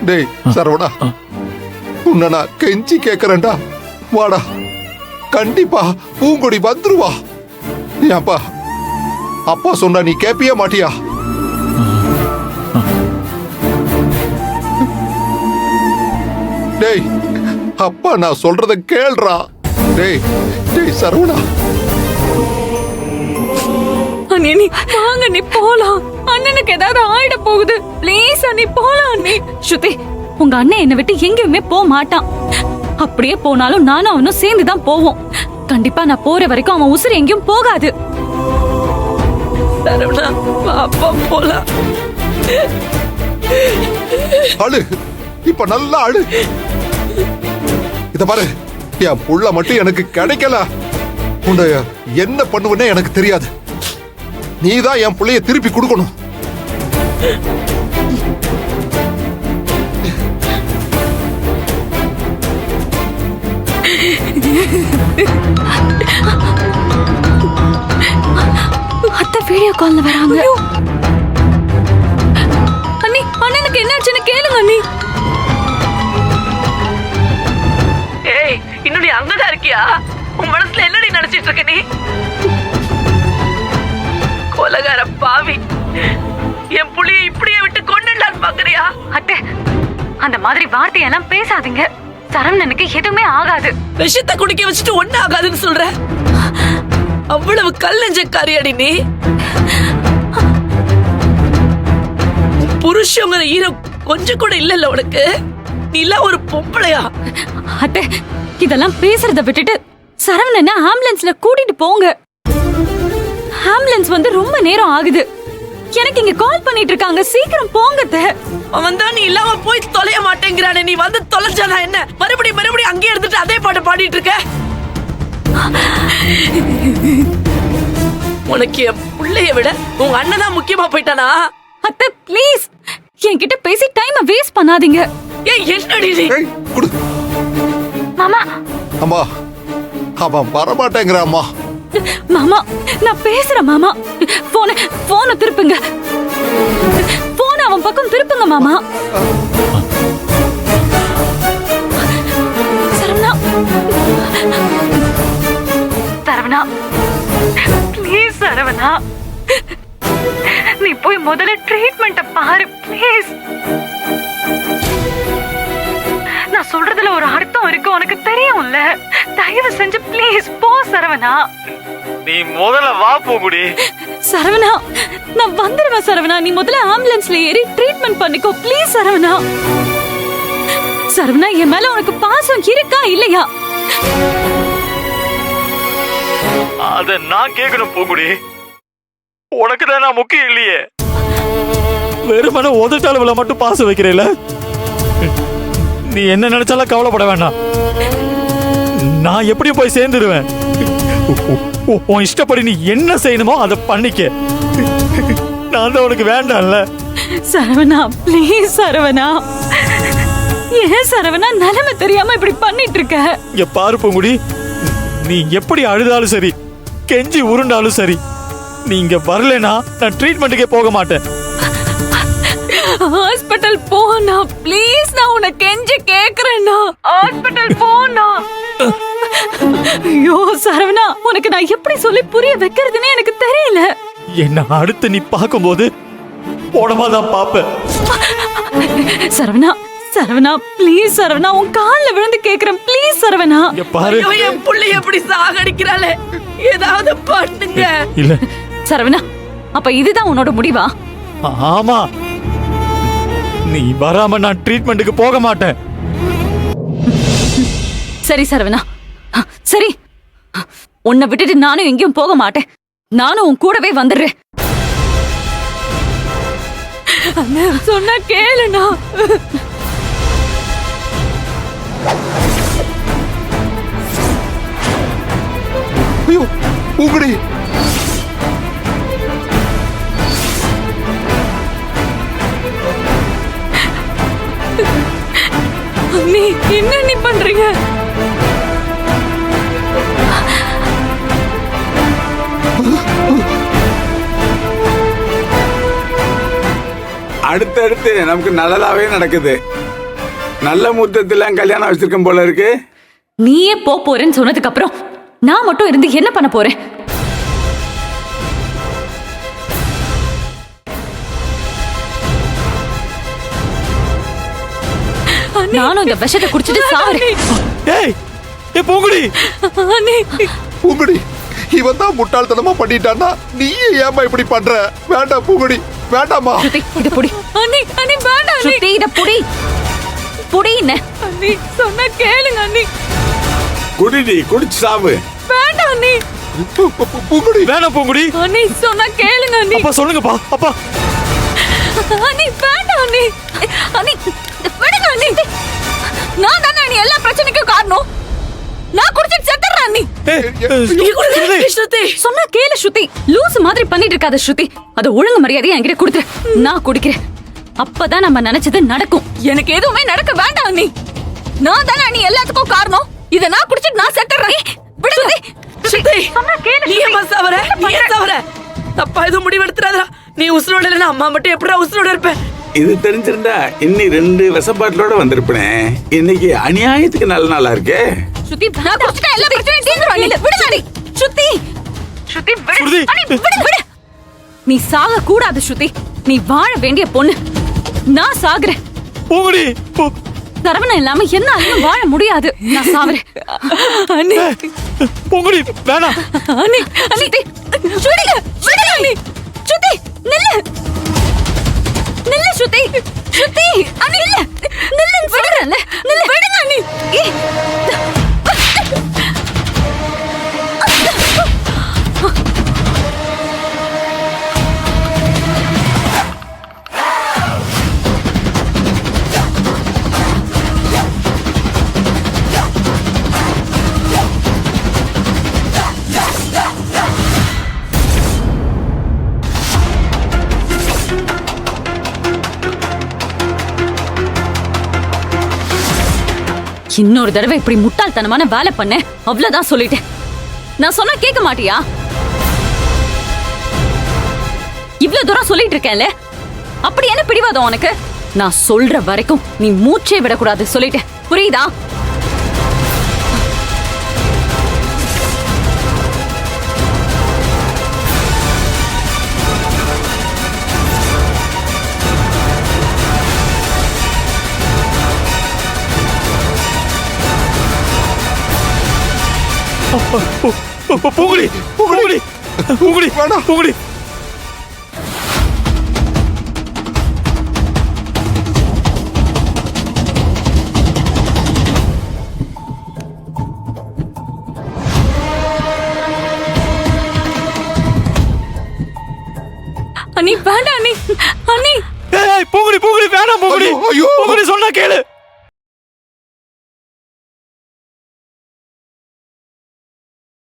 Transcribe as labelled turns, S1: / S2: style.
S1: டேய் சரவணா, உன்னை நான் கெஞ்சி கேக்குறேன்டா, வாடா. கண்டிப்பா பூங்கொடி வந்துருவா. ஏப்பா, அப்பா சொன்னா நீ கேப்பிய மாட்டியா? டேய், அப்பா நான் சொல்றத கேள்றா. டேய் டேய் சரவணா,
S2: அண்ணி வாங்க, நீ போலாம். அண்ணனுக்கு ஏதாவது ஆயிட போகுது. ப்ளீஸ் அண்ணி போலாம். அண்ணி ஸ்ருதி, உங்க அண்ணன் என்னை விட்டு எங்கேயுமே போக மாட்டான். அப்படியே போனாலும் நானும் அவனும் சேர்ந்து தான் போவோம். கண்டிப்பா நான் போற வரைக்கும் அவன் உசுறு எங்கேயும் போகாது. சரவணா, அப்பா போலாம்.
S1: அழு, இப்ப நல்லா அழு. இத பாரு, என் புள்ள மட்டும் எனக்கு கிடைக்கல, உன்னை என்ன பண்ணுவனே எனக்கு தெரியாது. நீதான் என் புள்ளைய திருப்பி கொடுக்கணும்.
S2: அத்தை வீடியோ கால்ல வராங்க. அண்ணி, அண்ணனுக்கு என்னாச்சுன்னு கேளுங்க அண்ணி.
S3: ஏய், இன்னும் நீ அங்கதான் இருக்கியா? உன் மனசுல என்னடி நினைச்சிட்டு இருக்க நீ? கொலகார பாவி, என் புள்ளிய இப்படியே விட்டு கொண்டுலான்னு பாக்குறியா?
S2: அத்தை, அந்த மாதிரி வார்த்தையெல்லாம் பேசாதீங்க. சரவணனுக்கு எதுவுமே ஆகாது.
S3: விஷத்தை குடிக்க வச்சுட்டு ஒண்ணு ஆகாதுன்னு சொல்ற? அவ்வளவு கல்லஞ்சக்காரியாடி நீ. புருஷங்கிற ஈரம் கொஞ்சம் கூட இல்லல்ல உனக்கு. நீ எல்லாம் ஒரு பொம்பளையா?
S2: அத்தை, இதெல்லாம் பேசுறத விட்டுட்டு சரவணனை ஆம்புலன்ஸ்ல கூட்டிட்டு போங்க. ஆம்புலன்ஸ் வந்து ரொம்ப நேரம் ஆகுது. எனக்கு இங்க கால் பண்ணிட்டு இருக்காங்க. சீக்கிரம் போங்க அத்தை.
S3: அவன் தான் நீ இல்லாம போய் தொலைய மாட்டேங்கிறானே. நீ வந்து தொலைஞ்சானா என்ன? மறுபடியும் அங்கேயே இருந்துட்டு அதே பாட்டு பாடிட்டு இருக்க. உனக்கு என் பிள்ளைய விட உங்க அண்ணன் தான் முக்கியமா போயிட்டானா?
S2: அத்தை ப்ளீஸ், என்கிட்ட பேசி டைம் வேஸ்ட் பண்ணாதீங்க.
S3: ஏய், என்னடி நீ?
S1: ஏய், குடு.
S2: மாமா,
S1: அம்மா, அவன் வரமாட்டேங்கிறாம்மா.
S2: மாமா நான் பேசுறேன் மாமா. போன திருப்புங்க. போன அவன் பக்கம் திருப்புங்க மாமா. சரவணா, சரவணா ப்ளீஸ். சரவணா, நீ போய் முதல்ல ட்ரீட்மெண்ட்ட பாரு ப்ளீஸ். நான் சொல்றதுல ஒரு அர்த்தம் இருக்கு, உனக்கு தெரியும்ல. தயவு செஞ்சு ப்ளீஸ் போ சரவணா.
S4: நீ முதல்ல வா பூங்குடி.
S2: சரவணா, நான் வந்துருவேன் சரவணா. நீ முதல்ல ஆம்புலன்ஸ்ல ஏறி ட்ரீட்மெண்ட் பண்ணிக்கோ ப்ளீஸ் சரவணா. சரவணா, என் மேல உனக்கு பாசம் இருக்கா இல்லையா?
S4: அத நான் கேட்கணும் பூங்குடி. உனக்கு தான் நான் முக்கியம் இல்லையே. வெறுமனே உதட்டாளவுல மட்டும் பாசம் வைக்கிறேல. நீ என்ன நினைச்சாலும் கவலைப்பட வேண்டாம். நான் எப்படியும் போய் சேர்ந்துருவேன். உன் இஷ்டப்படி நீ என்ன செய்யணுமோ அதை பண்ணிக்க. நான் தான் உனக்கு வேண்டாம்ல.
S2: சரவணா ப்ளீஸ் சரவணா. ஏன் சரவணா நிலைமை தெரியாம இப்படி பண்ணிட்டு இருக்க?
S4: இங்க பாரு பூங்குடி, நீ எப்படி அழுதாலும் சரி, கெஞ்சி உருண்டாலும் சரி, நீ இங்க வரலனா நான் ட்ரீட்மெண்ட்டுக்கே போக மாட்டேன்.
S2: ஹாஸ்பிடல் போனா ப்ளீஸ், நான் உன்னை கெஞ்சி கேக்குறேன்னா ஹாஸ்பிடல் போனா. ஐயோ சரவணா, உனக்கு நான் எப்படி சொல்லி புரிய வைக்கிறதுன்னு எனக்கு தெரியல.
S4: என்ன அடுத்து நீ பார்க்கும்போது போனமா தான் பாப்ப.
S2: சரவணா, சரவணா ப்ளீஸ் சரவணா, உன் கால்ல விழுந்து கேக்குறேன் ப்ளீஸ் சரவணா.
S4: இங்க பாரு,
S3: ஐயோ, என் புள்ளைய எப்படி சாகடிக்கிறாளே, ஏதாவது பண்ணுங்க.
S4: இல்ல
S2: சரவணா, அப்ப இதுதான் உன்னோட முடிவா?
S4: ஆமா, நீ வராம நான் ட்ரீட்மெண்ட்டுக்கு போக மாட்டேன்.
S2: சரி சரவணா, சரி. உன்னை விட்டுட்டு நானும் எங்கேயும் போக மாட்டேன். நானும் உன் கூடவே வந்துடுறேன். சொன்னா கேளுண்ணா.
S1: ஐயோ பூங்குடி,
S2: நீ என்ன நீ பண்றீங்க?
S5: அடுத்தடுத்து நமக்கு நல்லதாவே நடக்குது. நல்ல முத்தத்துல கல்யாணம் வச்சிருக்கேன் போல இருக்கு.
S2: நீயே போறேன்னு சொன்னதுக்கு அப்புறம் நான் மட்டும் இருந்து என்ன பண்ண போறேன்? நானும் இந்த விஷத்தை குடிச்சிட்டு சாவறேன்.
S4: ஏய் ஏ பூங்குடி,
S1: பூங்குடி இவன் தான் முட்டாள்தனமா பண்ணிட்டான்னா நீ ஏமா இப்படி பண்ற? வேண்டாம் பூங்குடி, வேண்டாமா.
S2: ஸ்ருதி இத புடி. அண்ணி அண்ணி வேண்டாம். ஸ்ருதி இத புடி. புடின்னு அண்ணி சொன்னா கேளுங்க அண்ணி.
S5: குடிடி, குடிச்சு சாவு.
S2: வேண்டாம் அண்ணி.
S1: பூங்குடி
S4: வேணாம் பூங்குடி.
S2: அண்ணி சொன்னா கேளுங்க அண்ணி.
S4: அப்பா சொல்லுங்கப்பா. அப்பா
S2: அண்ணி வேண்டாம் அண்ணி. அண்ணி விடுங்க அண்ணி. நான் தானே அண்ணி எல்லா பிரச்சனைக்கும் காரணம். நான் குடிச்சிட்டு செத்துறேன் அண்ணி.
S3: நீ குடுங்க ஸ்ருதி.
S2: சொன்னா கேளு ஸ்ருதி. லூஸ் மாதிரி பண்ணிட்டு இருக்காத ஸ்ருதி. அத ஒழுங்கு மரியாதையா என்கிட்ட கொடுத்துரு. நான் குடிக்கிறேன். அப்பதான் நம்ம நினைச்சது நடக்கும். எனக்கு எதுவுமே நடக்க வேண்டாம் அண்ணி. நான் தானே அண்ணி எல்லாத்துக்கும் காரணம். இத நான் குடிச்சிட்டு நான் செத்துறேன். விடுங்க
S3: ஸ்ருதி.
S2: சொன்னா கேளு.
S3: நீ ஏமா சாவற? நீ ஏன் சாவற? தப்பா எதுவும் முடிவெடுத்துறாதடா. நீ உசுரோட இல்லைன்னா அம்மா மட்டும் எப்படா உசுரோட இருப்ப?
S5: இது தெரிஞ்சிருந்தா இன்னி 2 விஷப்பாட்டிலோட வந்திருப்பேன். இன்னைக்கு அநியாயத்துக்கு நல்ல நாளா இருக்கே.
S2: ஸ்ருதி நான் குடிச்சிட்டா எல்லா பிரச்சனையும் தீந்துரும் அண்ணி. விடுங்க அண்ணி. ஸ்ருதி ஸ்ருதி விடு.
S4: ஸ்ருதி.
S2: அண்ணி விடு விடு. நீ சாக கூடாது ஸ்ருதி. நீ வாழ வேண்டிய பொண்ணு. நான் சாகுறேன்.
S4: பூங்குடி.
S2: சரவணன் இல்லாம என்னால வாழ முடியாது. நான் சாவறேன். அண்ணி
S4: பூங்குடி வேணாம்.
S2: அண்ணி அண்ணி ஸ்ருதி விடு அண்ணி. ஸ்ருதி நில்லு. நில்லு ஸ்ருதி. ஸ்ருதி அண்ணி நில்லு. நில்லு விடுறேன்ல. நில்லு விடுங்க அண்ணி. இன்னொரு தடவை இப்படி முட்டாள்தனமான வேலை பண்ண அவ்வளவுதான் சொல்லிட்டேன். நான் சொன்னா கேட்க மாட்டியா? இவ்வளவு தூரம் சொல்லிட்டு இருக்கேன்ல, அப்படி என்ன பிடிவாதம் உனக்கு? நான் சொல்ற வரைக்கும் நீ மூச்சே விடக்கூடாது சொல்லிட்டேன். புரியுதா?
S4: பூங்குடி. பூங்குடி. பூங்குடி
S1: வேணாம்.
S4: பூங்குடி.
S2: அண்ணி வேண்டாம் அண்ணி. அண்ணி
S4: ஏய் பூங்குடி. பூங்குடி வேணாம் பூங்குடி.
S1: ஐயோ.
S4: பூங்குடி சொன்னா கேளு.